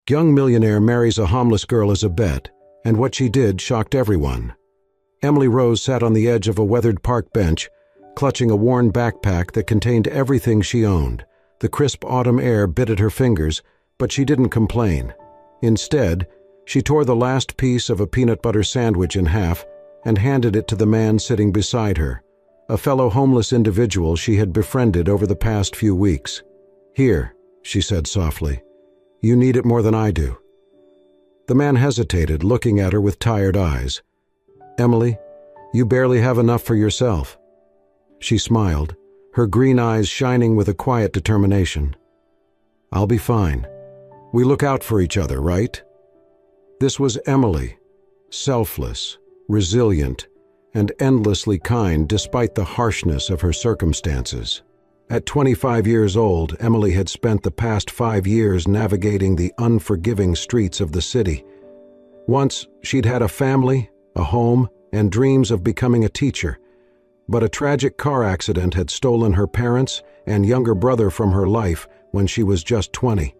Young millionaire marries a homeless girl as a bet, and what she did shocked everyone. Emily Rose sat on the edge of a weathered park bench, clutching a worn backpack that contained everything she owned. The crisp autumn air bit at her fingers, but she didn't complain. Instead, she tore the last piece of a peanut butter sandwich in half and handed it to the man sitting beside her, a fellow homeless individual she had befriended over the past few weeks. "Here," she said softly. "You need it more than I do." The man hesitated, looking at her with tired eyes. "Emily, you barely have enough for yourself." She smiled, her green eyes shining with a quiet determination. "I'll be fine. We look out for each other, right?" This was Emily, selfless, resilient, and endlessly kind despite the harshness of her circumstances. At 25 years old, Emily had spent the past 5 years navigating the unforgiving streets of the city. Once, she'd had a family, a home, and dreams of becoming a teacher, but a tragic car accident had stolen her parents and younger brother from her life when she was just 20.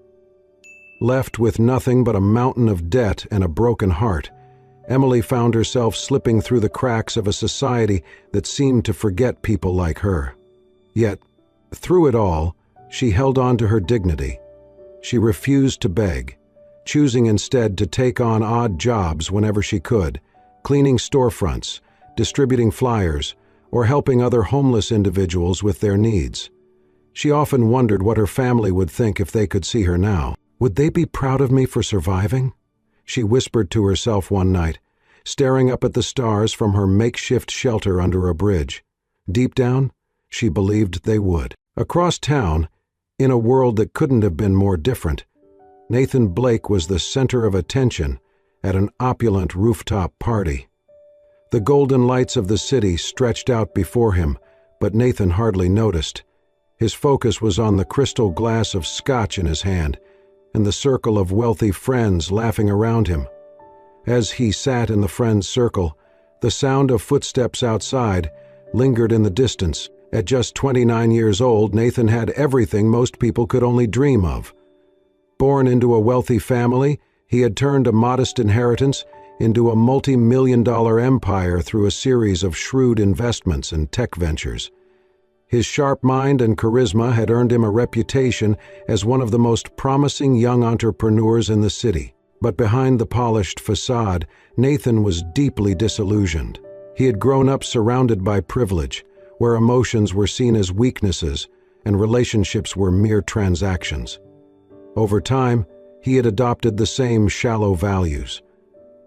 Left with nothing but a mountain of debt and a broken heart, Emily found herself slipping through the cracks of a society that seemed to forget people like her. Yet, through it all, she held on to her dignity. She refused to beg, choosing instead to take on odd jobs whenever she could, cleaning storefronts, distributing flyers, or helping other homeless individuals with their needs. She often wondered what her family would think if they could see her now. Would they be proud of me for surviving? She whispered to herself one night, staring up at the stars from her makeshift shelter under a bridge. Deep down, she believed they would. Across town, in a world that couldn't have been more different, Nathan Blake was the center of attention at an opulent rooftop party. The golden lights of the city stretched out before him, but Nathan hardly noticed. His focus was on the crystal glass of scotch in his hand and the circle of wealthy friends laughing around him. As he sat in the friends' circle, the sound of footsteps outside lingered in the distance. At just 29 years old, Nathan had everything most people could only dream of. Born into a wealthy family, he had turned a modest inheritance into a multi-million-dollar empire through a series of shrewd investments and tech ventures. His sharp mind and charisma had earned him a reputation as one of the most promising young entrepreneurs in the city. But behind the polished facade, Nathan was deeply disillusioned. He had grown up surrounded by privilege, where emotions were seen as weaknesses and relationships were mere transactions. Over time, he had adopted the same shallow values.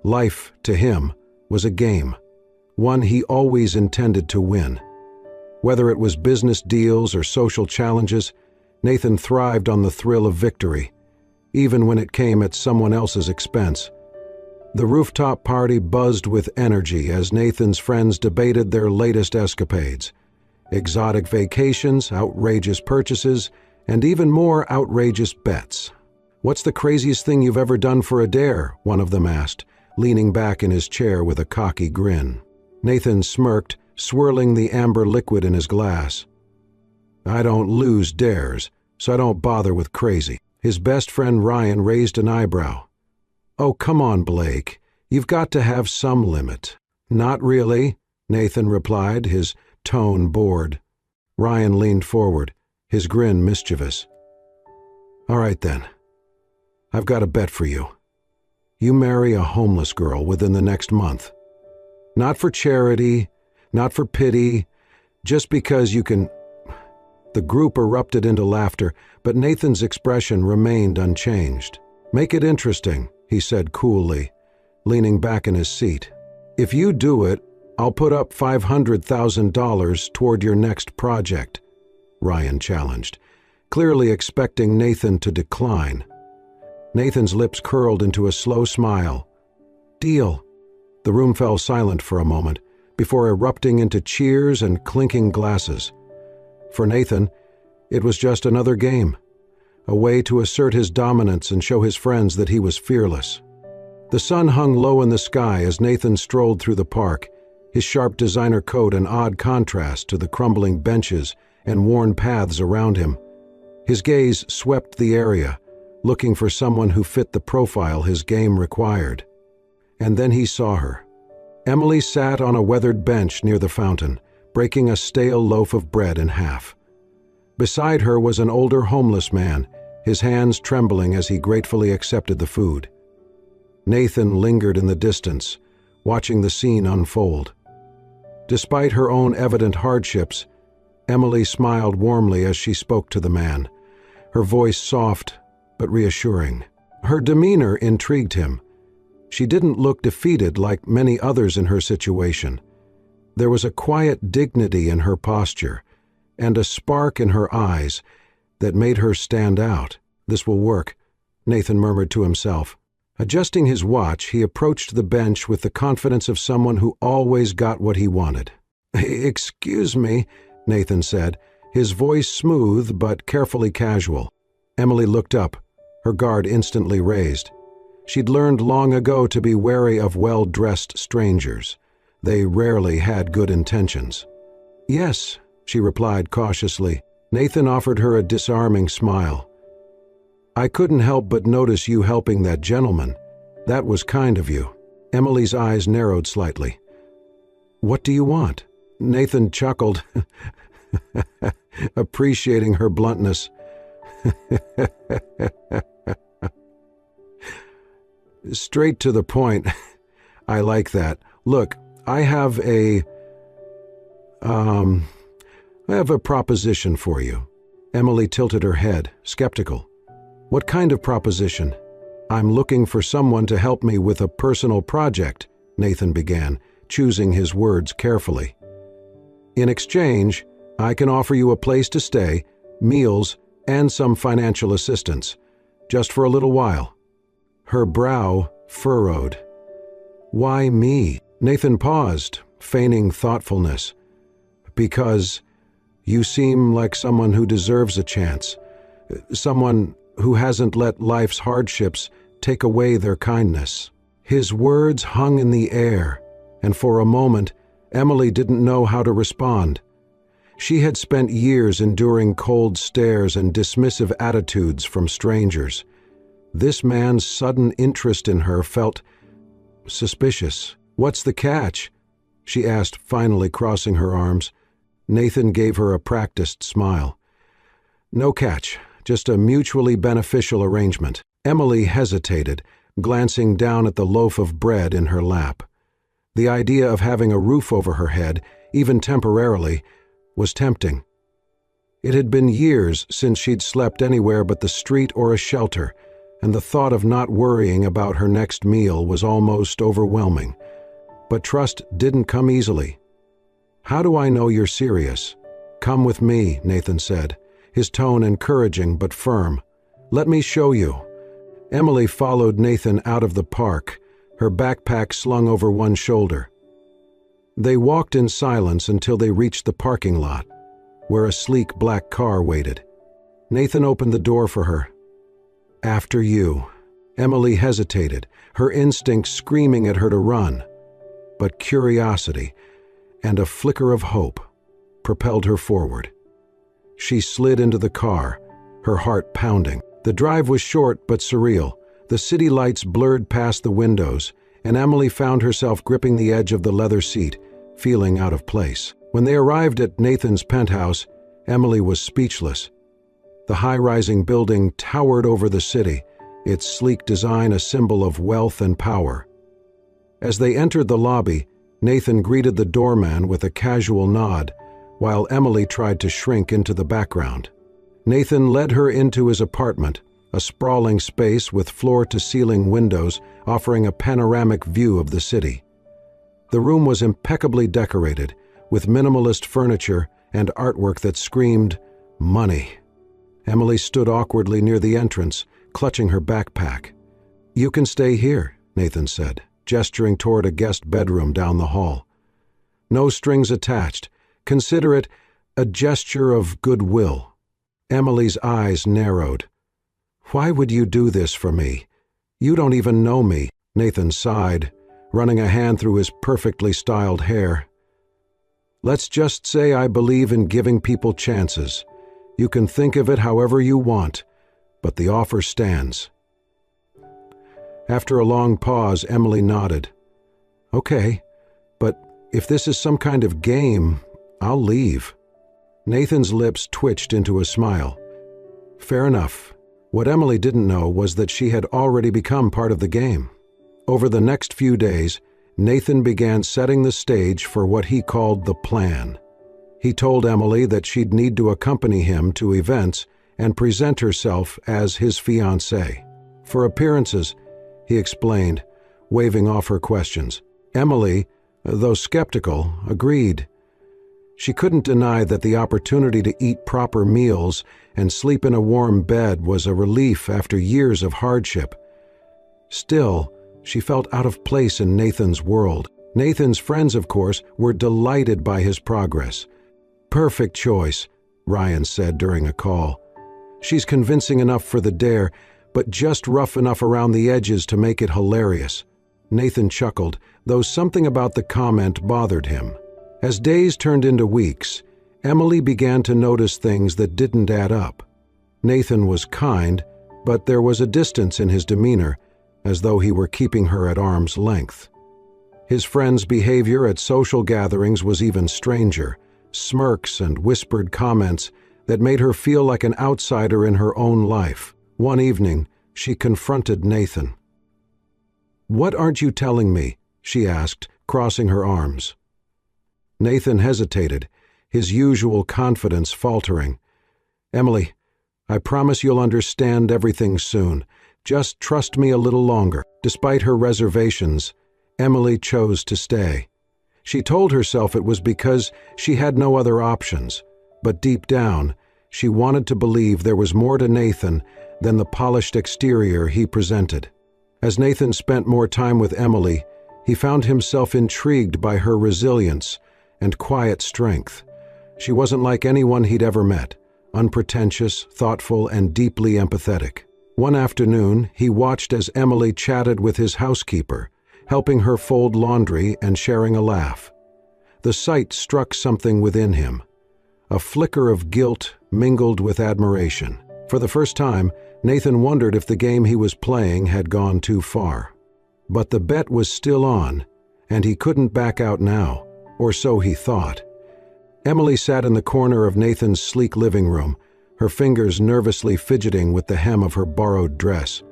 Life, to him, was a game, one he always intended to win. Whether it was business deals or social challenges, Nathan thrived on the thrill of victory, even when it came at someone else's expense. The rooftop party buzzed with energy as Nathan's friends debated their latest escapades. Exotic vacations, outrageous purchases, and even more outrageous bets. "What's the craziest thing you've ever done for a dare?" one of them asked, leaning back in his chair with a cocky grin. Nathan smirked, swirling the amber liquid in his glass. "I don't lose dares, so I don't bother with crazy." His best friend Ryan raised an eyebrow. "Oh, come on, Blake. You've got to have some limit." "Not really," Nathan replied, his tone bored. Ryan leaned forward, his grin mischievous. "All right then. I've got a bet for you. You marry a homeless girl within the next month. Not for charity, not for pity, just because you can—" The group erupted into laughter, but Nathan's expression remained unchanged. "Make it interesting," he said coolly, leaning back in his seat. "If you do it, I'll put up $500,000 toward your next project," Ryan challenged, clearly expecting Nathan to decline. Nathan's lips curled into a slow smile. "Deal." The room fell silent for a moment, before erupting into cheers and clinking glasses. For Nathan, it was just another game, a way to assert his dominance and show his friends that he was fearless. The sun hung low in the sky as Nathan strolled through the park, his sharp designer coat an odd contrast to the crumbling benches and worn paths around him. His gaze swept the area, looking for someone who fit the profile his game required. And then he saw her. Emily sat on a weathered bench near the fountain, breaking a stale loaf of bread in half. Beside her was an older homeless man, his hands trembling as he gratefully accepted the food. Nathan lingered in the distance, watching the scene unfold. Despite her own evident hardships, Emily smiled warmly as she spoke to the man, her voice soft but reassuring. Her demeanor intrigued him. She didn't look defeated like many others in her situation. There was a quiet dignity in her posture and a spark in her eyes that made her stand out. "This will work," Nathan murmured to himself. Adjusting his watch, he approached the bench with the confidence of someone who always got what he wanted. "Excuse me," Nathan said, his voice smooth but carefully casual. Emily looked up, her guard instantly raised. She'd learned long ago to be wary of well-dressed strangers. They rarely had good intentions. "Yes," she replied cautiously. Nathan offered her a disarming smile. "I couldn't help but notice you helping that gentleman. That was kind of you." Emily's eyes narrowed slightly. "What do you want?" Nathan chuckled, appreciating her bluntness. "Straight to the point. I like that. Look, I have a proposition for you." Emily tilted her head, skeptical. "What kind of proposition?" "I'm looking for someone to help me with a personal project," Nathan began, choosing his words carefully. "In exchange, I can offer you a place to stay, meals, and some financial assistance, just for a little while." Her brow furrowed. "Why me?" Nathan paused, feigning thoughtfulness. "Because you seem like someone who deserves a chance, someone who hasn't let life's hardships take away their kindness." His words hung in the air, and for a moment, Emily didn't know how to respond. She had spent years enduring cold stares and dismissive attitudes from strangers. This man's sudden interest in her felt suspicious. "What's the catch?" she asked, finally crossing her arms. Nathan gave her a practiced smile. "No catch, just a mutually beneficial arrangement." Emily hesitated, glancing down at the loaf of bread in her lap. The idea of having a roof over her head, even temporarily, was tempting. It had been years since she'd slept anywhere but the street or a shelter, and the thought of not worrying about her next meal was almost overwhelming. But trust didn't come easily. "How do I know you're serious?" "Come with me," Nathan said, his tone encouraging but firm. "Let me show you." Emily followed Nathan out of the park, her backpack slung over one shoulder. They walked in silence until they reached the parking lot, where a sleek black car waited. Nathan opened the door for her. "After you." Emily hesitated, her instincts screaming at her to run. But curiosity and a flicker of hope propelled her forward. She slid into the car, her heart pounding. The drive was short but surreal. The city lights blurred past the windows, and Emily found herself gripping the edge of the leather seat, feeling out of place. When they arrived at Nathan's penthouse, Emily was speechless. The high-rising building towered over the city, its sleek design a symbol of wealth and power. As they entered the lobby, Nathan greeted the doorman with a casual nod, while Emily tried to shrink into the background. Nathan led her into his apartment, a sprawling space with floor-to-ceiling windows offering a panoramic view of the city. The room was impeccably decorated, with minimalist furniture and artwork that screamed, "money." Emily stood awkwardly near the entrance, clutching her backpack. "You can stay here," Nathan said, gesturing toward a guest bedroom down the hall. "No strings attached. Consider it a gesture of goodwill." Emily's eyes narrowed. "Why would you do this for me? You don't even know me." Nathan sighed, running a hand through his perfectly styled hair. "Let's just say I believe in giving people chances. You can think of it however you want. but the offer stands." After a long pause, Emily nodded. "Okay, but if this is some kind of game, I'll leave." Nathan's lips twitched into a smile. Fair enough. What Emily didn't know was that she had already become part of the game. Over the next few days, Nathan began setting the stage for what he called the plan. He told Emily that she'd need to accompany him to events and present herself as his fiancée. For appearances, he explained, waving off her questions. Emily, though skeptical, agreed. She couldn't deny that the opportunity to eat proper meals and sleep in a warm bed was a relief after years of hardship. Still, she felt out of place in Nathan's world. Nathan's friends, of course, were delighted by his progress. "Perfect choice," Ryan said during a call. "She's convincing enough for the dare, but just rough enough around the edges to make it hilarious." Nathan chuckled, though something about the comment bothered him. As days turned into weeks, Emily began to notice things that didn't add up. Nathan was kind, but there was a distance in his demeanor, as though he were keeping her at arm's length. His friend's behavior at social gatherings was even stranger, smirks and whispered comments that made her feel like an outsider in her own life. One evening, she confronted Nathan. "What aren't you telling me?" she asked, crossing her arms. Nathan hesitated, his usual confidence faltering. "Emily, I promise you'll understand everything soon. Just trust me a little longer." Despite her reservations, Emily chose to stay. She told herself it was because she had no other options, but deep down, she wanted to believe there was more to Nathan than the polished exterior he presented. As Nathan spent more time with Emily, he found himself intrigued by her resilience and quiet strength. She wasn't like anyone he'd ever met, unpretentious, thoughtful, and deeply empathetic. One afternoon, he watched as Emily chatted with his housekeeper, helping her fold laundry and sharing a laugh. The sight struck something within him. A flicker of guilt mingled with admiration. For the first time, Nathan wondered if the game he was playing had gone too far. But the bet was still on, and he couldn't back out now, or so he thought. Emily sat in the corner of Nathan's sleek living room, her fingers nervously fidgeting with the hem of her borrowed dress.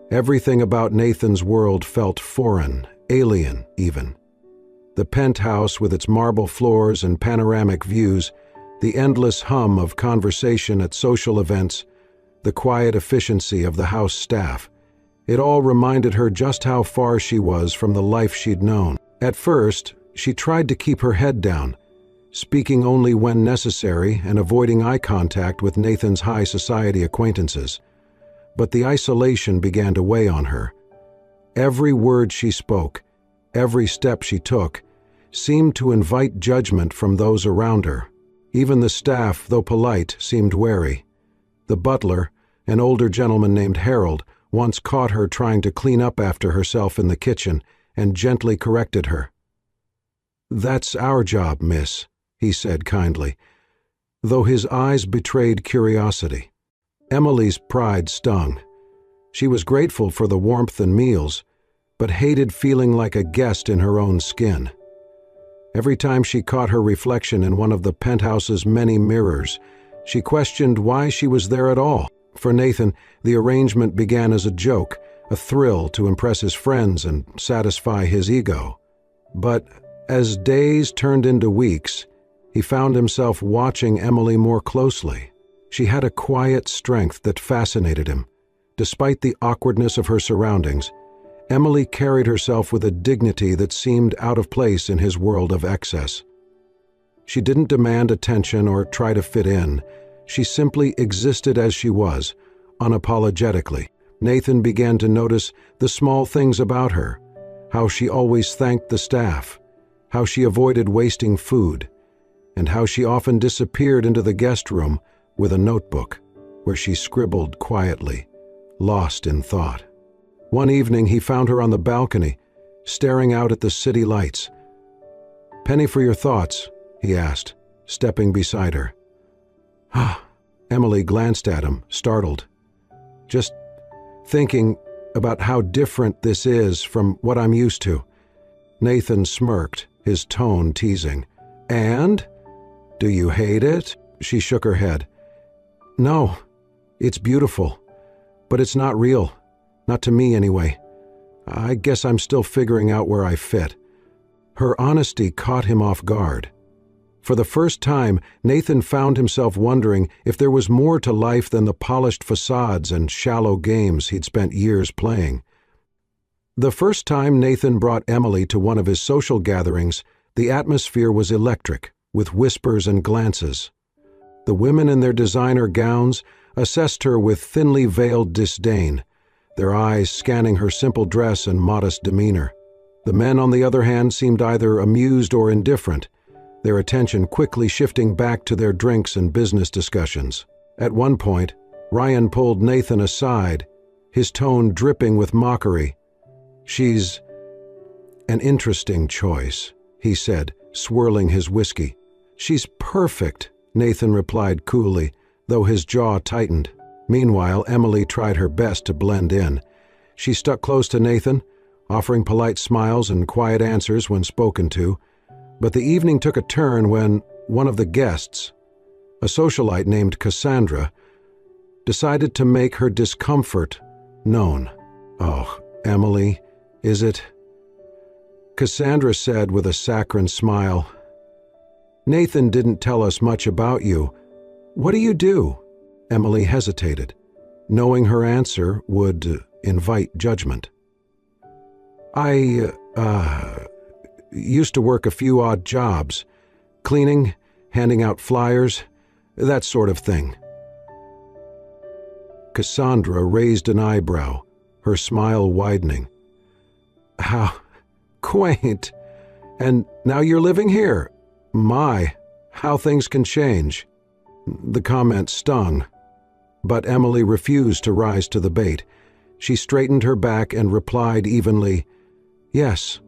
Everything about Nathan's world felt foreign, alien even. The penthouse with its marble floors and panoramic views, the endless hum of conversation at social events, the quiet efficiency of the house staff. It all reminded her just how far she was from the life she'd known. At first, she tried to keep her head down, speaking only when necessary and avoiding eye contact with Nathan's high society acquaintances. But the isolation began to weigh on her. Every word she spoke, every step she took, seemed to invite judgment from those around her. Even the staff, though polite, seemed wary. The butler, an older gentleman named Harold, once caught her trying to clean up after herself in the kitchen and gently corrected her. "That's our job, miss," he said kindly, though his eyes betrayed curiosity. Emily's pride stung. She was grateful for the warmth and meals, but hated feeling like a guest in her own skin. Every time she caught her reflection in one of the penthouse's many mirrors, she questioned why she was there at all. For Nathan, the arrangement began as a joke, a thrill to impress his friends and satisfy his ego. But as days turned into weeks, he found himself watching Emily more closely. She had a quiet strength that fascinated him. Despite the awkwardness of her surroundings, Emily carried herself with a dignity that seemed out of place in his world of excess. She didn't demand attention or try to fit in. She simply existed as she was, unapologetically. Nathan began to notice the small things about her, how she always thanked the staff, how she avoided wasting food, and how she often disappeared into the guest room with a notebook, where she scribbled quietly, lost in thought. One evening he found her on the balcony, staring out at the city lights. "Penny for your thoughts?" he asked, stepping beside her. "Ah." Emily glanced at him, startled. Just thinking about how different this is from what I'm used to." Nathan smirked, his tone teasing. "And? Do you hate it?" She shook her head. "No, it's beautiful, but it's not real. Not to me, anyway. I guess I'm still figuring out where I fit." Her honesty caught him off guard. For the first time, Nathan found himself wondering if there was more to life than the polished facades and shallow games he'd spent years playing. The first time Nathan brought Emily to one of his social gatherings, the atmosphere was electric, with whispers and glances. The women in their designer gowns assessed her with thinly veiled disdain, their eyes scanning her simple dress and modest demeanor. The men, on the other hand, seemed either amused or indifferent, their attention quickly shifting back to their drinks and business discussions. At one point, Ryan pulled Nathan aside, his tone dripping with mockery. "She's an interesting choice," he said, swirling his whiskey. "She's perfect," Nathan replied coolly, though his jaw tightened. Meanwhile, Emily tried her best to blend in. She stuck close to Nathan, offering polite smiles and quiet answers when spoken to. But the evening took a turn when one of the guests, a socialite named Cassandra, decided to make her discomfort known. "Oh, Emily, is it?" Cassandra said with a saccharine smile. "Nathan didn't tell us much about you. What do you do?" Emily hesitated, knowing her answer would invite judgment. I used to work a few odd jobs, cleaning, handing out flyers, that sort of thing." Cassandra raised an eyebrow, her smile widening. "How quaint! And now you're living here? My, how things can change." The comment stung, but Emily refused to rise to the bait. She straightened her back and replied evenly, "Yes,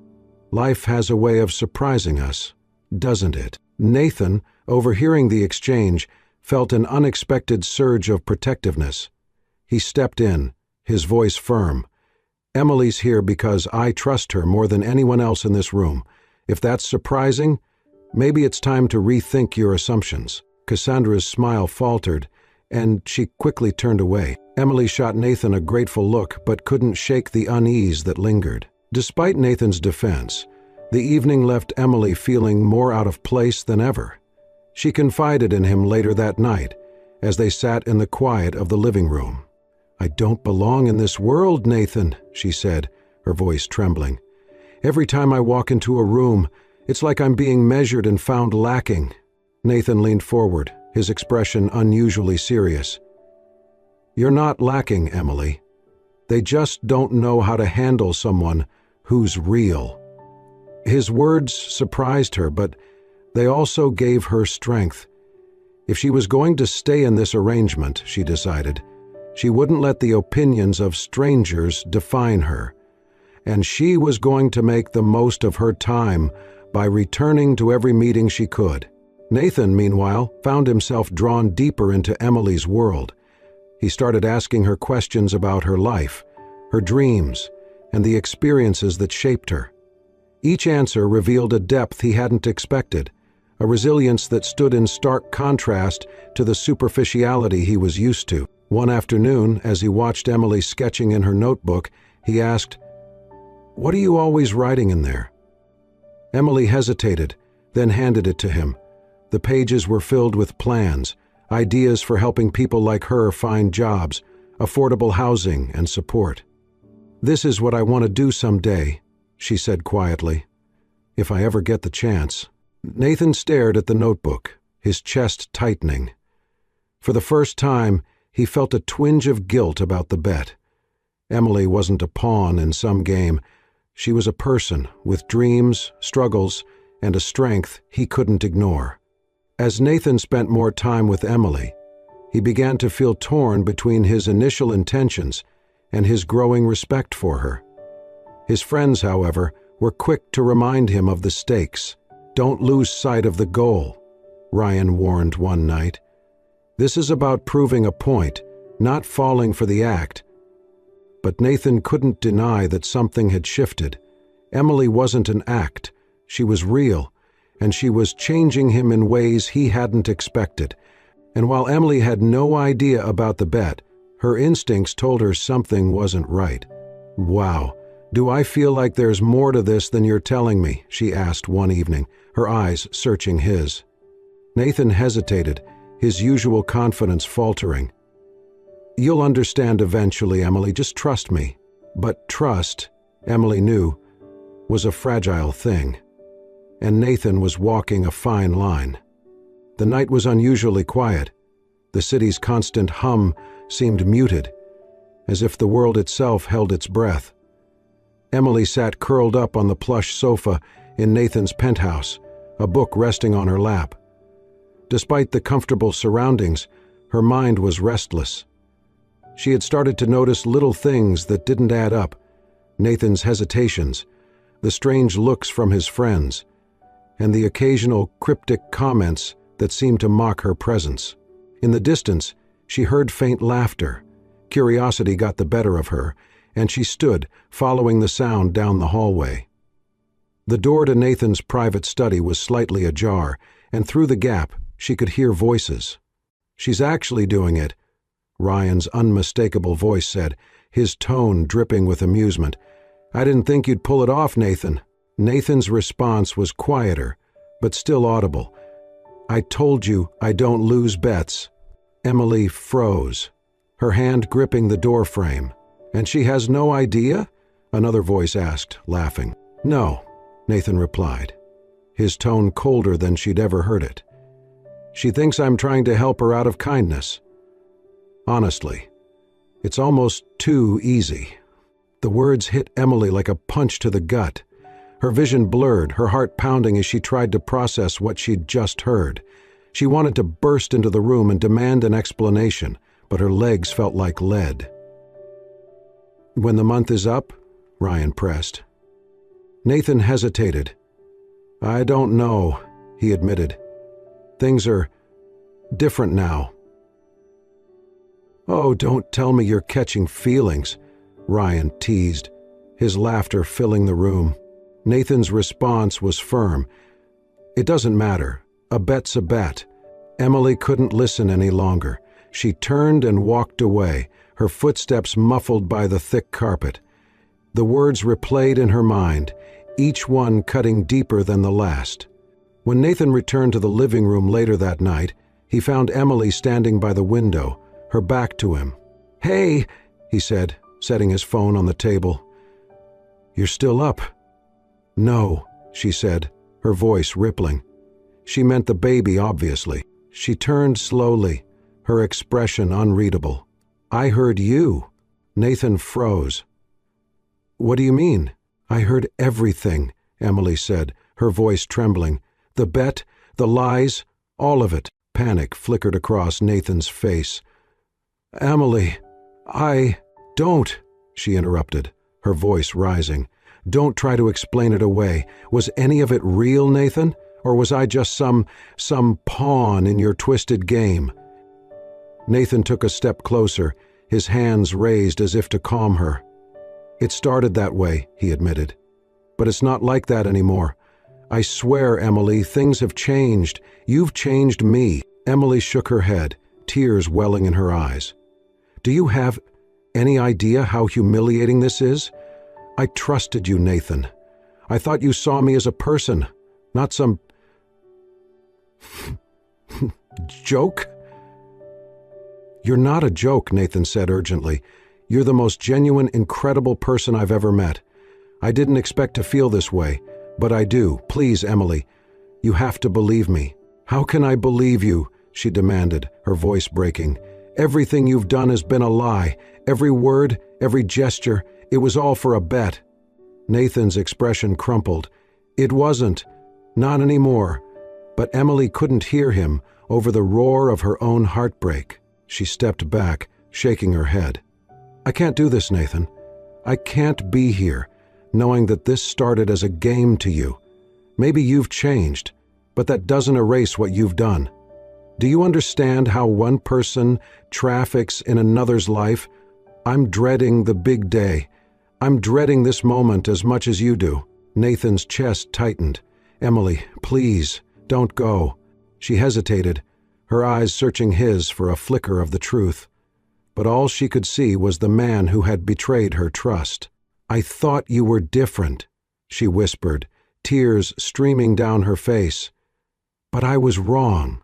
life has a way of surprising us, doesn't it?" Nathan, overhearing the exchange, felt an unexpected surge of protectiveness. He stepped in, his voice firm. "Emily's here because I trust her more than anyone else in this room. If that's surprising, maybe it's time to rethink your assumptions." Cassandra's smile faltered, and she quickly turned away. Emily shot Nathan a grateful look, but couldn't shake the unease that lingered. Despite Nathan's defense, the evening left Emily feeling more out of place than ever. She confided in him later that night, as they sat in the quiet of the living room. "I don't belong in this world, Nathan," she said, her voice trembling. "Every time I walk into a room, it's like I'm being measured and found lacking." Nathan leaned forward, his expression unusually serious. "You're not lacking, Emily. They just don't know how to handle someone who's real." His words surprised her, but they also gave her strength. If she was going to stay in this arrangement, she decided, she wouldn't let the opinions of strangers define her. And she was going to make the most of her time by returning to every meeting she could. Nathan, meanwhile, found himself drawn deeper into Emily's world. He started asking her questions about her life, her dreams, and the experiences that shaped her. Each answer revealed a depth he hadn't expected, a resilience that stood in stark contrast to the superficiality he was used to. One afternoon, as he watched Emily sketching in her notebook, he asked, "What are you always writing in there?" Emily hesitated, then handed it to him. The pages were filled with plans, ideas for helping people like her find jobs, affordable housing, and support. "This is what I want to do someday," she said quietly. "If I ever get the chance." Nathan stared at the notebook, his chest tightening. For the first time, he felt a twinge of guilt about the bet. Emily wasn't a pawn in some game. She was a person with dreams, struggles, and a strength he couldn't ignore. As Nathan spent more time with Emily, he began to feel torn between his initial intentions and his growing respect for her. His friends, however, were quick to remind him of the stakes. "Don't lose sight of the goal," Ryan warned one night. "This is about proving a point, not falling for the act. But Nathan couldn't deny that something had shifted. Emily wasn't an act, she was real, and she was changing him in ways he hadn't expected. And while Emily had no idea about the bet, her instincts told her something wasn't right. "Wow, do I feel like there's more to this than you're telling me?" she asked one evening, her eyes searching his. Nathan hesitated, his usual confidence faltering. "You'll understand eventually, Emily, just trust me." But trust, Emily knew, was a fragile thing, and Nathan was walking a fine line. The night was unusually quiet. The city's constant hum seemed muted, as if the world itself held its breath. Emily sat curled up on the plush sofa in Nathan's penthouse, a book resting on her lap. Despite the comfortable surroundings, her mind was restless. She had started to notice little things that didn't add up: Nathan's hesitations, the strange looks from his friends, and the occasional cryptic comments that seemed to mock her presence. In the distance, she heard faint laughter. Curiosity got the better of her, and she stood, following the sound down the hallway. The door to Nathan's private study was slightly ajar, and through the gap, she could hear voices. "She's actually doing it," Ryan's unmistakable voice said, his tone dripping with amusement. "I didn't think you'd pull it off, Nathan." Nathan's response was quieter, but still audible. "I told you I don't lose bets." Emily froze, her hand gripping the doorframe. "And she has no idea?" another voice asked, laughing. "No," Nathan replied, his tone colder than she'd ever heard it. "She thinks I'm trying to help her out of kindness. Honestly, it's almost too easy." The words hit Emily like a punch to the gut. Her vision blurred, her heart pounding as she tried to process what she'd just heard. She wanted to burst into the room and demand an explanation, but her legs felt like lead. "When the month is up?" Ryan pressed. Nathan hesitated. "I don't know," he admitted. "Things are different now." "Oh, don't tell me you're catching feelings," Ryan teased, his laughter filling the room. Nathan's response was firm. "It doesn't matter. A bet's a bet." Emily couldn't listen any longer. She turned and walked away, her footsteps muffled by the thick carpet. The words replayed in her mind, each one cutting deeper than the last. When Nathan returned to the living room later that night, he found Emily standing by the window, her back to him. "Hey," he said, setting his phone on the table. "You're still up?" "No," she said, her voice rippling. She meant the baby, obviously. She turned slowly, her expression unreadable. "I heard you." Nathan froze. "What do you mean?" "I heard everything," Emily said, her voice trembling. "The bet, the lies, all of it." Panic flickered across Nathan's face. "Emily, don't," she interrupted, her voice rising. "Don't try to explain it away. Was any of it real, Nathan? Or was I just some pawn in your twisted game?" Nathan took a step closer, his hands raised as if to calm her. "It started that way," he admitted. "But it's not like that anymore. I swear, Emily, things have changed. You've changed me." Emily shook her head, tears welling in her eyes. "Do you have any idea how humiliating this is? I trusted you, Nathan. I thought you saw me as a person, not some joke." "You're not a joke," Nathan said urgently. "You're the most genuine, incredible person I've ever met. I didn't expect to feel this way, but I do. Please, Emily, you have to believe me." "How can I believe you?" she demanded, her voice breaking. "Everything you've done has been a lie. Every word, every gesture, it was all for a bet." Nathan's expression crumpled. "It wasn't. Not anymore." But Emily couldn't hear him over the roar of her own heartbreak. She stepped back, shaking her head. "I can't do this, Nathan. I can't be here, knowing that this started as a game to you. Maybe you've changed, but that doesn't erase what you've done." Do you understand how one person traffics in another's life? I'm dreading the big day. I'm dreading this moment as much as you do." Nathan's chest tightened. "Emily, please, don't go." She hesitated, her eyes searching his for a flicker of the truth. But all she could see was the man who had betrayed her trust. "I thought you were different," she whispered, tears streaming down her face. "But I was wrong."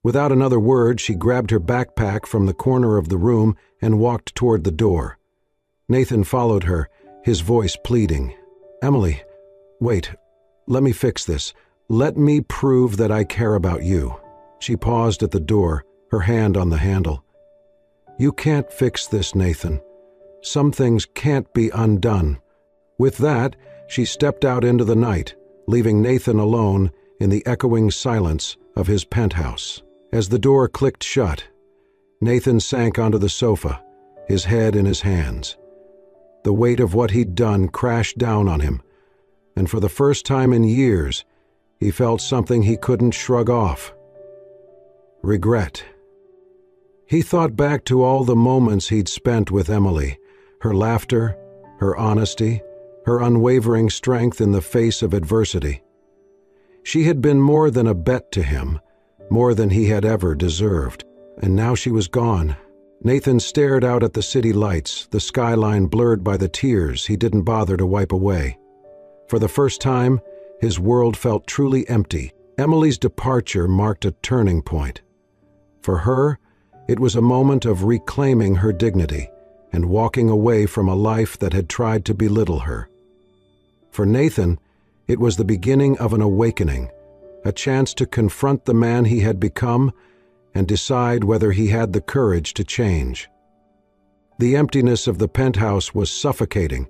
Without another word, she grabbed her backpack from the corner of the room and walked toward the door. Nathan followed her, his voice pleading. "Emily, wait. Let me fix this. Let me prove that I care about you." She paused at the door, her hand on the handle. "You can't fix this, Nathan. Some things can't be undone." With that, she stepped out into the night, leaving Nathan alone in the echoing silence of his penthouse. As the door clicked shut, Nathan sank onto the sofa, his head in his hands. The weight of what he'd done crashed down on him, and for the first time in years, he felt something he couldn't shrug off. Regret. He thought back to all the moments he'd spent with Emily, her laughter, her honesty, her unwavering strength in the face of adversity. She had been more than a bet to him, more than he had ever deserved. And now she was gone. Nathan stared out at the city lights, the skyline blurred by the tears he didn't bother to wipe away. For the first time, his world felt truly empty. Emily's departure marked a turning point. For her, it was a moment of reclaiming her dignity and walking away from a life that had tried to belittle her. For Nathan, it was the beginning of an awakening, a chance to confront the man he had become and decide whether he had the courage to change. The emptiness of the penthouse was suffocating.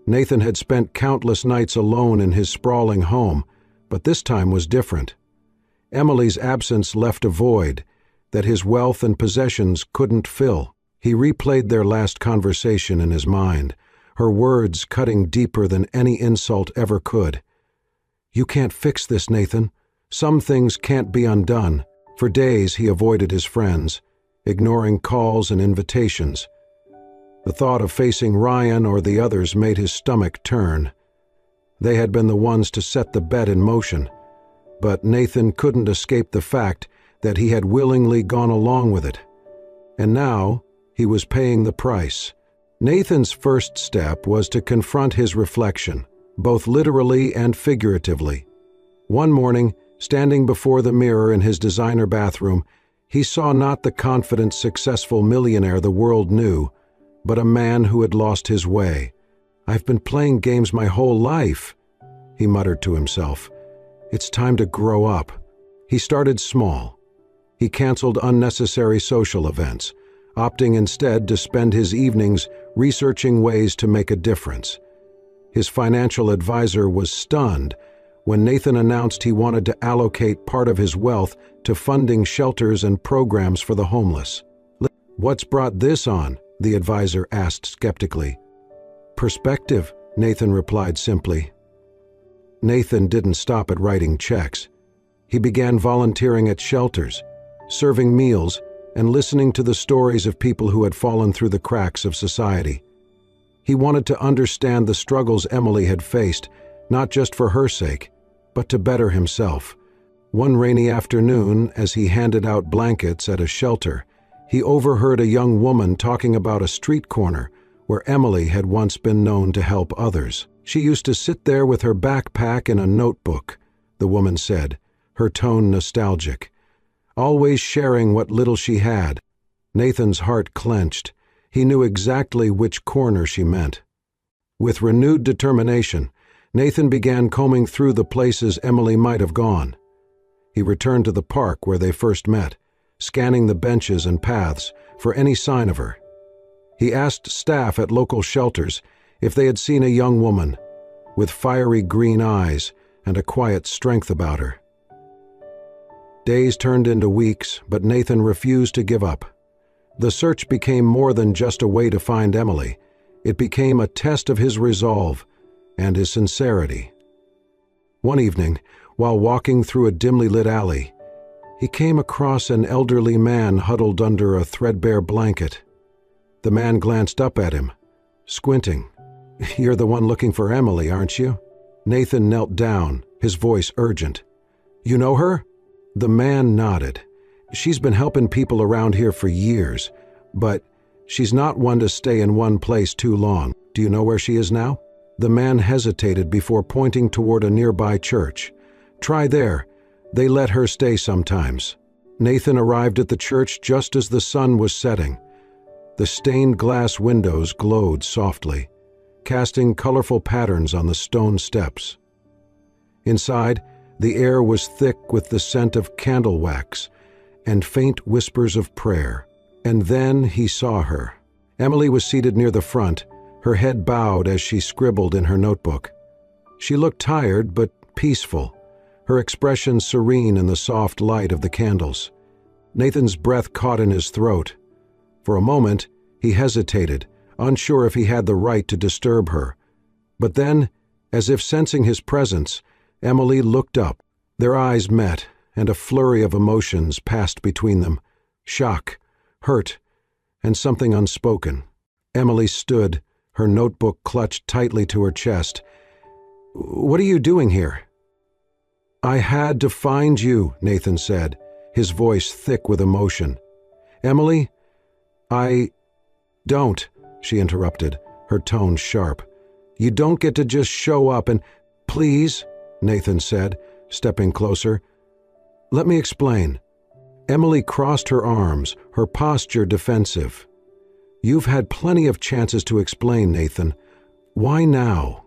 Nathan had spent countless nights alone in his sprawling home, but this time was different. Emily's absence left a void that his wealth and possessions couldn't fill. He replayed their last conversation in his mind, her words cutting deeper than any insult ever could. "You can't fix this, Nathan. Some things can't be undone." For days he avoided his friends, ignoring calls and invitations. The thought of facing Ryan or the others made his stomach turn. They had been the ones to set the bet in motion, but Nathan couldn't escape the fact that he had willingly gone along with it. And now he was paying the price. Nathan's first step was to confront his reflection, both literally and figuratively. One morning, standing before the mirror in his designer bathroom, he saw not the confident, successful millionaire the world knew, but a man who had lost his way. "I've been playing games my whole life," he muttered to himself. "It's time to grow up." He started small. He canceled unnecessary social events, opting instead to spend his evenings researching ways to make a difference. His financial advisor was stunned when Nathan announced he wanted to allocate part of his wealth to funding shelters and programs for the homeless. "What's brought this on?" the advisor asked skeptically. "Perspective," Nathan replied simply. Nathan didn't stop at writing checks. He began volunteering at shelters, serving meals, and listening to the stories of people who had fallen through the cracks of society. He wanted to understand the struggles Emily had faced, not just for her sake, but to better himself. One rainy afternoon, as he handed out blankets at a shelter, he overheard a young woman talking about a street corner where Emily had once been known to help others. "She used to sit there with her backpack and a notebook," the woman said, her tone nostalgic, "always sharing what little she had." Nathan's heart clenched. He knew exactly which corner she meant. With renewed determination, Nathan began combing through the places Emily might have gone. He returned to the park where they first met, scanning the benches and paths for any sign of her. He asked staff at local shelters if they had seen a young woman with fiery green eyes and a quiet strength about her. Days turned into weeks, but Nathan refused to give up. The search became more than just a way to find Emily. It became a test of his resolve and his sincerity. One evening, while walking through a dimly lit alley, he came across an elderly man huddled under a threadbare blanket. The man glanced up at him, squinting. "You're the one looking for Emily, aren't you?" Nathan knelt down, his voice urgent. "You know her?" The man nodded. "She's been helping people around here for years, but she's not one to stay in one place too long. Do you know where she is now?" The man hesitated before pointing toward a nearby church. "Try there. They let her stay sometimes." Nathan arrived at the church just as the sun was setting. The stained glass windows glowed softly, casting colorful patterns on the stone steps. Inside, the air was thick with the scent of candle wax and faint whispers of prayer. And then he saw her. Emily was seated near the front, her head bowed as she scribbled in her notebook. She looked tired but peaceful, her expression serene in the soft light of the candles. Nathan's breath caught in his throat. For a moment, he hesitated, unsure if he had the right to disturb her. But then, as if sensing his presence, Emily looked up. Their eyes met, and a flurry of emotions passed between them. Shock, hurt, and something unspoken. Emily stood, her notebook clutched tightly to her chest. "What are you doing here?" "I had to find you," Nathan said, his voice thick with emotion. "Emily, I—" "Don't," she interrupted, her tone sharp. "You don't get to just show up and—" "Please," Nathan said, stepping closer. "Let me explain." Emily crossed her arms, her posture defensive. "You've had plenty of chances to explain, Nathan. Why now?"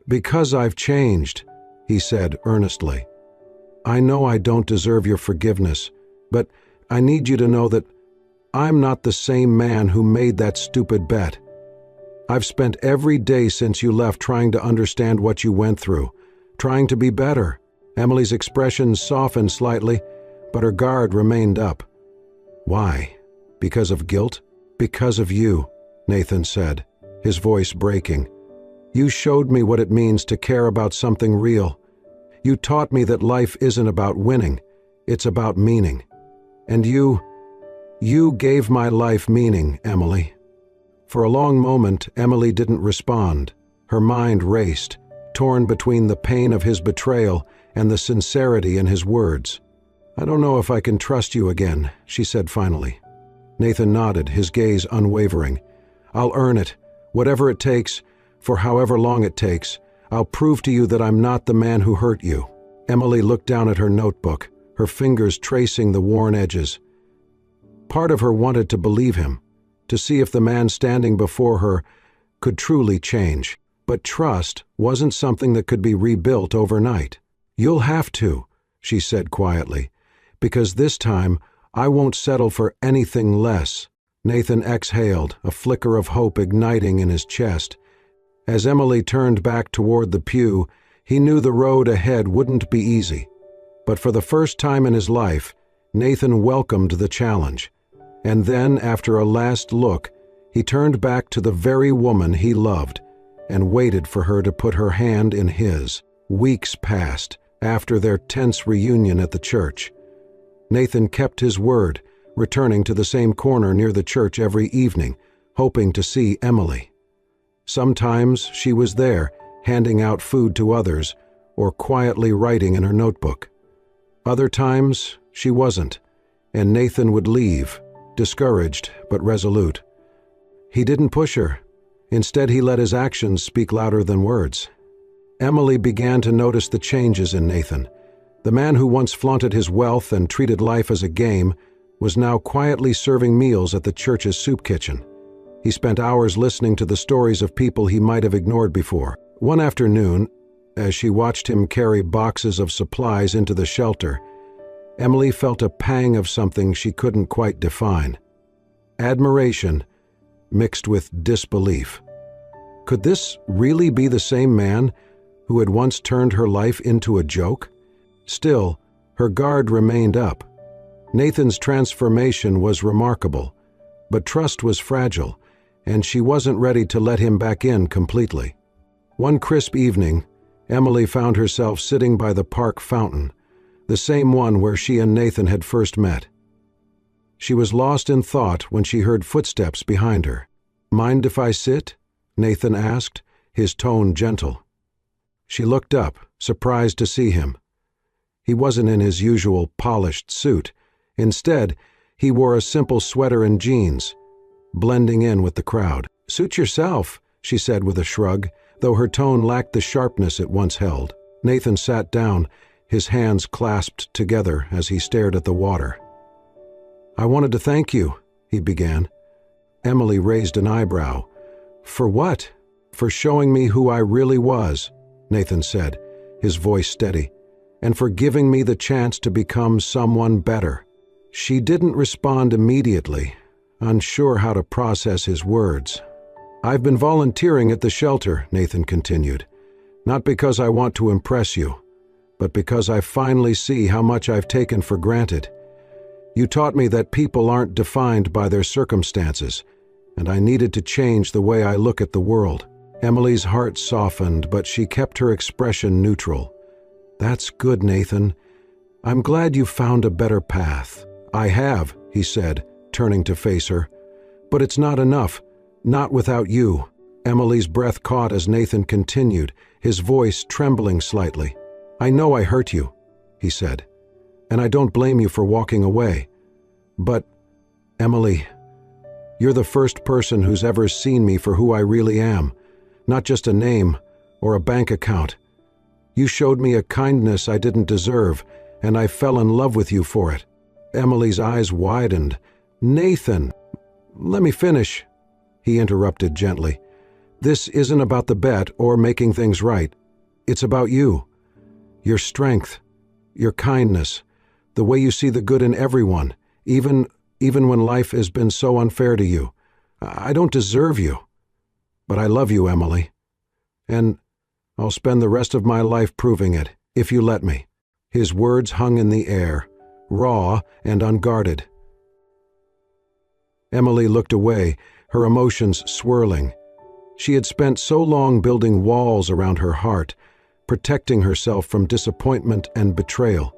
"Because I've changed," he said earnestly. "I know I don't deserve your forgiveness, but I need you to know that I'm not the same man who made that stupid bet. I've spent every day since you left trying to understand what you went through, trying to be better." Emily's expression softened slightly, but her guard remained up. "Why? Because of guilt?" "Because of you," Nathan said, his voice breaking. "You showed me what it means to care about something real. You taught me that life isn't about winning, it's about meaning. And you gave my life meaning, Emily." For a long moment, Emily didn't respond. Her mind raced, torn between the pain of his betrayal and the sincerity in his words. "I don't know if I can trust you again," she said finally. Nathan nodded, his gaze unwavering. "I'll earn it, whatever it takes, for however long it takes. I'll prove to you that I'm not the man who hurt you." Emily looked down at her notebook, her fingers tracing the worn edges. Part of her wanted to believe him, to see if the man standing before her could truly change. But trust wasn't something that could be rebuilt overnight. "You'll have to," she said quietly, "because this time I won't settle for anything less." Nathan exhaled, a flicker of hope igniting in his chest. As Emily turned back toward the pew, he knew the road ahead wouldn't be easy. But for the first time in his life, Nathan welcomed the challenge. And then, after a last look, he turned back to the very woman he loved and waited for her to put her hand in his. Weeks passed after their tense reunion at the church. Nathan kept his word, returning to the same corner near the church every evening, hoping to see Emily. Sometimes she was there, handing out food to others, or quietly writing in her notebook. Other times, she wasn't, and Nathan would leave, discouraged but resolute. He didn't push her. Instead, he let his actions speak louder than words. Emily began to notice the changes in Nathan. The man who once flaunted his wealth and treated life as a game was now quietly serving meals at the church's soup kitchen. He spent hours listening to the stories of people he might have ignored before. One afternoon, as she watched him carry boxes of supplies into the shelter, Emily felt a pang of something she couldn't quite define. Admiration mixed with disbelief. Could this really be the same man who had once turned her life into a joke? Still, her guard remained up. Nathan's transformation was remarkable, but trust was fragile, and she wasn't ready to let him back in completely. One crisp evening, Emily found herself sitting by the park fountain, the same one where she and Nathan had first met. She was lost in thought when she heard footsteps behind her. "Mind if I sit?" Nathan asked, his tone gentle. She looked up, surprised to see him. He wasn't in his usual polished suit. Instead, he wore a simple sweater and jeans, blending in with the crowd. "Suit yourself," she said with a shrug, though her tone lacked the sharpness it once held. Nathan sat down, his hands clasped together as he stared at the water. "I wanted to thank you," he began. Emily raised an eyebrow. "For what?" "For showing me who I really was," Nathan said, his voice steady, "and for giving me the chance to become someone better." She didn't respond immediately, unsure how to process his words. "I've been volunteering at the shelter," Nathan continued, "not because I want to impress you, but because I finally see how much I've taken for granted. You taught me that people aren't defined by their circumstances, and I needed to change the way I look at the world." Emily's heart softened, but she kept her expression neutral. "That's good, Nathan. I'm glad you found a better path." "I have," he said, turning to face her. "But it's not enough. Not without you." Emily's breath caught as Nathan continued, his voice trembling slightly. "I know I hurt you," he said, "and I don't blame you for walking away. But, Emily, you're the first person who's ever seen me for who I really am, not just a name or a bank account. You showed me a kindness I didn't deserve, and I fell in love with you for it." Emily's eyes widened. "Nathan, let me finish," he interrupted gently. "This isn't about the bet or making things right. It's about you. Your strength, your kindness, the way you see the good in everyone, even when life has been so unfair to you. I don't deserve you. But I love you, Emily. And I'll spend the rest of my life proving it, if you let me." His words hung in the air, raw and unguarded. Emily looked away, her emotions swirling. She had spent so long building walls around her heart, protecting herself from disappointment and betrayal.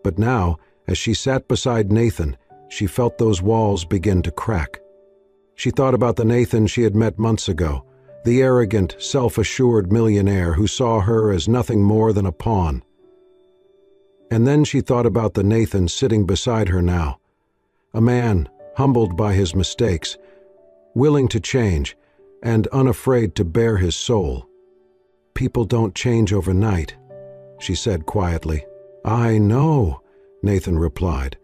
But now, as she sat beside Nathan, she felt those walls begin to crack. She thought about the Nathan she had met months ago, the arrogant, self-assured millionaire who saw her as nothing more than a pawn. And then she thought about the Nathan sitting beside her now, a man humbled by his mistakes, willing to change, and unafraid to bare his soul. "People don't change overnight," she said quietly. "I know," Nathan replied,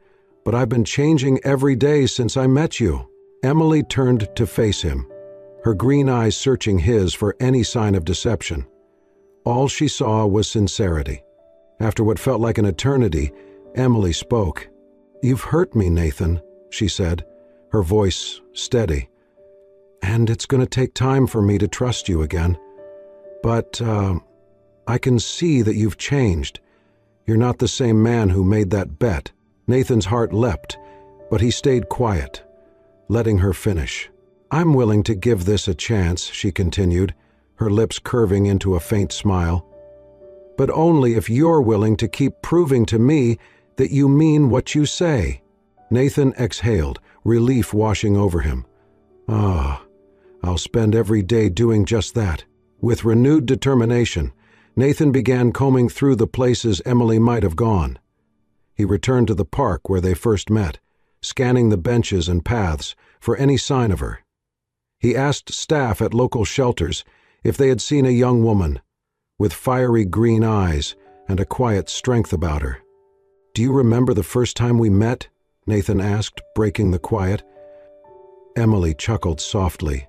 "but I've been changing every day since I met you." Emily turned to face him, her green eyes searching his for any sign of deception. All she saw was sincerity. After what felt like an eternity, Emily spoke. "You've hurt me, Nathan," she said, her voice steady. "And it's going to take time for me to trust you again. But I can see that you've changed. You're not the same man who made that bet." Nathan's heart leapt, but he stayed quiet, letting her finish. "I'm willing to give this a chance," she continued, her lips curving into a faint smile. "But only if you're willing to keep proving to me that you mean what you say." Nathan exhaled, relief washing over him. I'll spend every day doing just that." With renewed determination, Nathan began combing through the places Emily might have gone. He returned to the park where they first met, scanning the benches and paths for any sign of her. He asked staff at local shelters if they had seen a young woman with fiery green eyes and a quiet strength about her. "Do you remember the first time we met?" Nathan asked, breaking the quiet. Emily chuckled softly.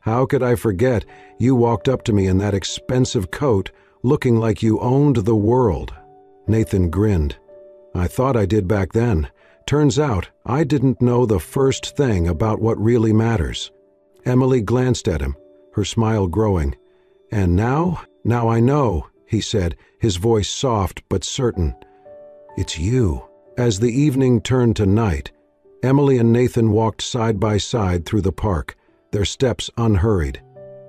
"How could I forget? You walked up to me in that expensive coat, looking like you owned the world." Nathan grinned. "I thought I did back then. Turns out I didn't know the first thing about what really matters." Emily glanced at him, her smile growing. "And now I know," he said, his voice soft but certain. "It's you." As the evening turned to night, Emily and Nathan walked side by side through the park, their steps unhurried.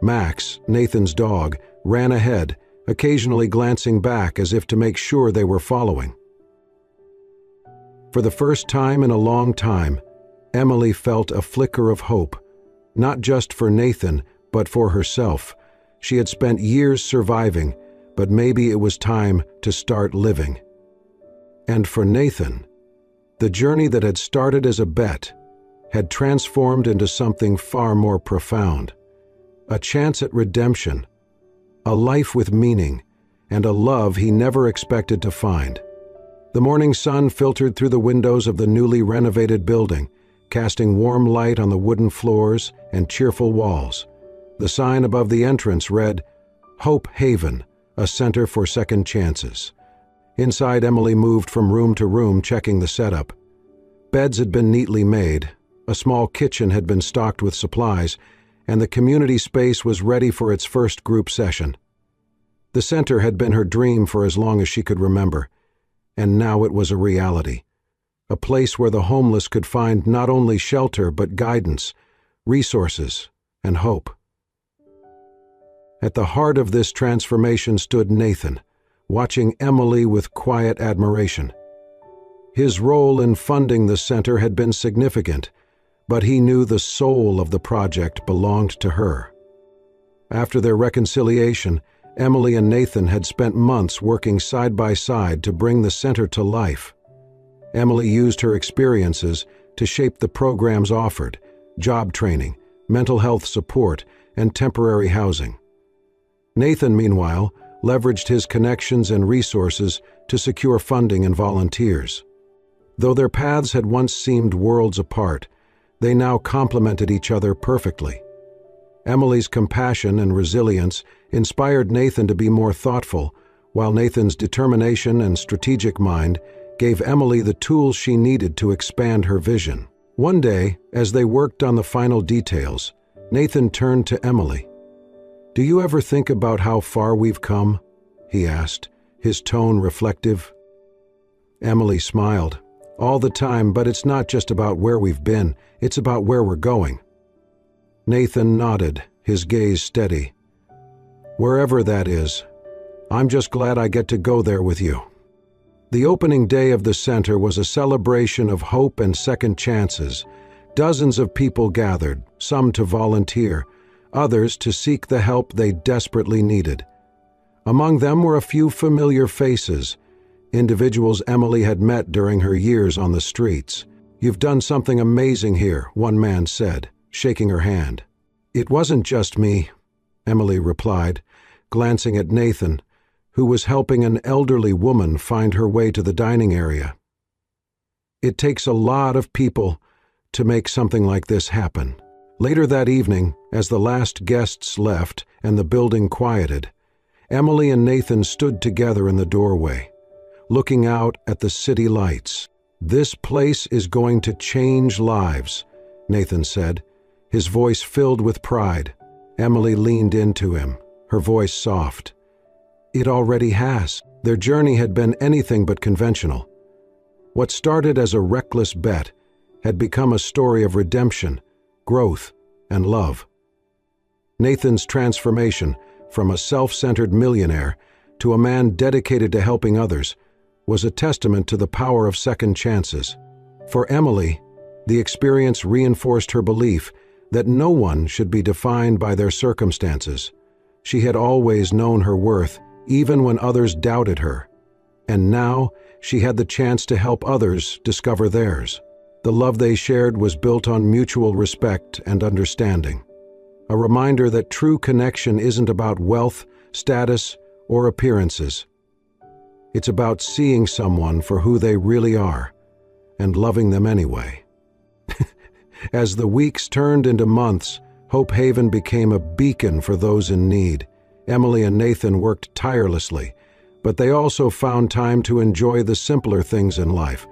Max, Nathan's dog, ran ahead, occasionally glancing back as if to make sure they were following. For the first time in a long time, Emily felt a flicker of hope, not just for Nathan, but for herself. She had spent years surviving, but maybe it was time to start living. And for Nathan, the journey that had started as a bet had transformed into something far more profound. A chance at redemption, a life with meaning, and a love he never expected to find. The morning sun filtered through the windows of the newly renovated building, casting warm light on the wooden floors and cheerful walls. The sign above the entrance read, "Hope Haven, a center for second chances." Inside, Emily moved from room to room, checking the setup. Beds had been neatly made, a small kitchen had been stocked with supplies, and the community space was ready for its first group session. The center had been her dream for as long as she could remember, and now it was a reality. A place where the homeless could find not only shelter but guidance, resources, and hope. At the heart of this transformation stood Nathan, watching Emily with quiet admiration. His role in funding the center had been significant, but he knew the soul of the project belonged to her. After their reconciliation, Emily and Nathan had spent months working side by side to bring the center to life. Emily used her experiences to shape the programs offered: job training, mental health support, and temporary housing. Nathan, meanwhile, leveraged his connections and resources to secure funding and volunteers. Though their paths had once seemed worlds apart, they now complemented each other perfectly. Emily's compassion and resilience inspired Nathan to be more thoughtful, while Nathan's determination and strategic mind gave Emily the tools she needed to expand her vision. One day, as they worked on the final details, Nathan turned to Emily. "Do you ever think about how far we've come?" he asked, his tone reflective. Emily smiled. "All the time, but it's not just about where we've been, it's about where we're going." Nathan nodded, his gaze steady. "Wherever that is, I'm just glad I get to go there with you." The opening day of the center was a celebration of hope and second chances. Dozens of people gathered, some to volunteer, others to seek the help they desperately needed. Among them were a few familiar faces, individuals Emily had met during her years on the streets. "You've done something amazing here," one man said, shaking her hand. "It wasn't just me," Emily replied, glancing at Nathan, who was helping an elderly woman find her way to the dining area. "It takes a lot of people to make something like this happen." Later that evening, as the last guests left and the building quieted, Emily and Nathan stood together in the doorway, looking out at the city lights. "This place is going to change lives," Nathan said, his voice filled with pride. Emily leaned into him, her voice soft. "It already has." Their journey had been anything but conventional. What started as a reckless bet had become a story of redemption, growth, and love. Nathan's transformation from a self-centered millionaire to a man dedicated to helping others was a testament to the power of second chances. For Emily, the experience reinforced her belief that no one should be defined by their circumstances. She had always known her worth, even when others doubted her. And now she had the chance to help others discover theirs. The love they shared was built on mutual respect and understanding. A reminder that true connection isn't about wealth, status, or appearances. It's about seeing someone for who they really are and loving them anyway. As the weeks turned into months, Hope Haven became a beacon for those in need. Emily and Nathan worked tirelessly, but they also found time to enjoy the simpler things in life: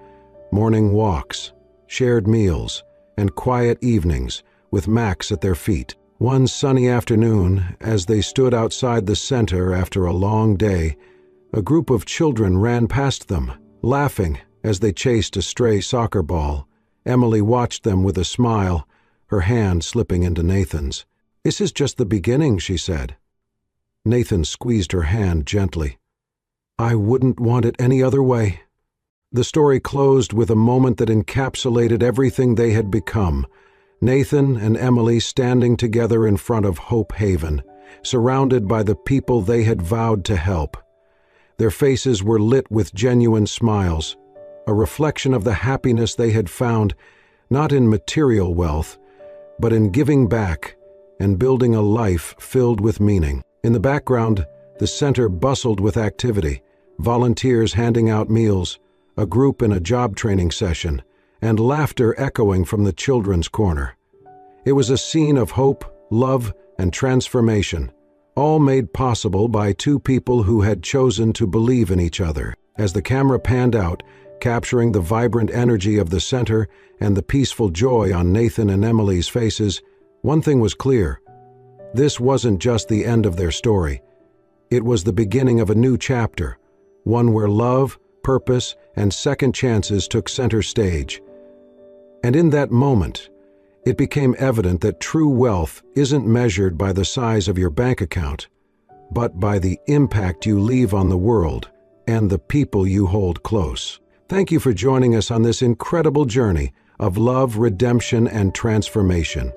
morning walks, shared meals, and quiet evenings with Max at their feet. One sunny afternoon, as they stood outside the center after a long day, a group of children ran past them, laughing as they chased a stray soccer ball. Emily watched them with a smile, her hand slipping into Nathan's. "This is just the beginning," she said. Nathan squeezed her hand gently. "I wouldn't want it any other way." The story closed with a moment that encapsulated everything they had become. Nathan and Emily standing together in front of Hope Haven, surrounded by the people they had vowed to help. Their faces were lit with genuine smiles, a reflection of the happiness they had found, not in material wealth, but in giving back and building a life filled with meaning. In the background, the center bustled with activity, volunteers handing out meals, a group in a job training session, and laughter echoing from the children's corner. It was a scene of hope, love, and transformation, all made possible by two people who had chosen to believe in each other. As the camera panned out, capturing the vibrant energy of the center and the peaceful joy on Nathan and Emily's faces, one thing was clear. This wasn't just the end of their story. It was the beginning of a new chapter, one where love, purpose, and second chances took center stage. And in that moment, it became evident that true wealth isn't measured by the size of your bank account, but by the impact you leave on the world and the people you hold close. Thank you for joining us on this incredible journey of love, redemption, and transformation.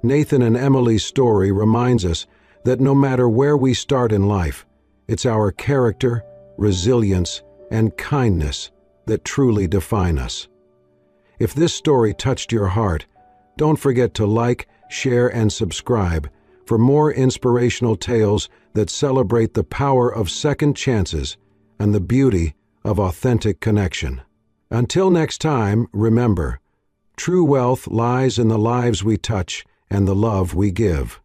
Nathan and Emily's story reminds us that no matter where we start in life, it's our character, resilience, and kindness that truly define us. If this story touched your heart, don't forget to like, share, and subscribe for more inspirational tales that celebrate the power of second chances and the beauty of authentic connection. Until next time, remember, true wealth lies in the lives we touch and the love we give.